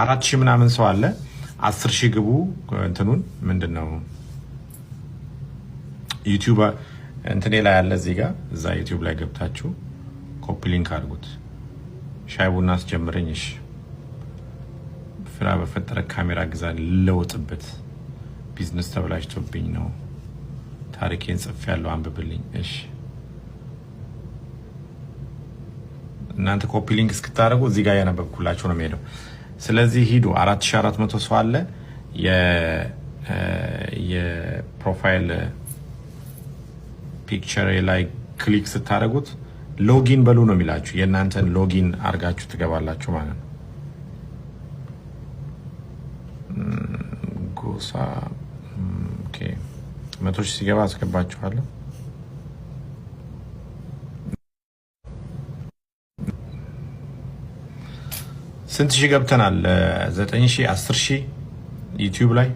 4000 ምናምን ሰው አለ 10000 ግቡ እንትኑን ምንድነው ዩቲዩብ እንትኔ ላይ አለ እዚህ ጋር እዛ ዩቲዩብ ላይ ገብታችሁ ኮፒ ሊንክ አድርጉት ሻይ ቡና አስጀምረኝ እሺ ፍራ በፈጠረ ካሜራ ግዛ ለውጥበት ቢዝነስ ተብላሽቶብኝ ነው ታሪኬን ጽፍ ያለው አንብብልኝ እሺ እናንተ ኮፒ ሊንክ እስክታረጉ እዚህ ጋር ያነበብኩላችሁ ነው የሚሄደው ስለዚህ ሂዱ 4400 ሰው አለ የፕሮፋይል ፒክቸር ላይ ክሊክ ስታረጉት ሎጊን በሉ ነው የሚላችሁ የእናንተን ሎጊን አርጋችሁ ትገባላችሁ ማለት ነው ጎሳ ኦኬ 100,000 ሲገባ አስገባችኋለሁ ስንት ሺህ ገብተናል 9,000 10,000 ዩቲዩብ ላይ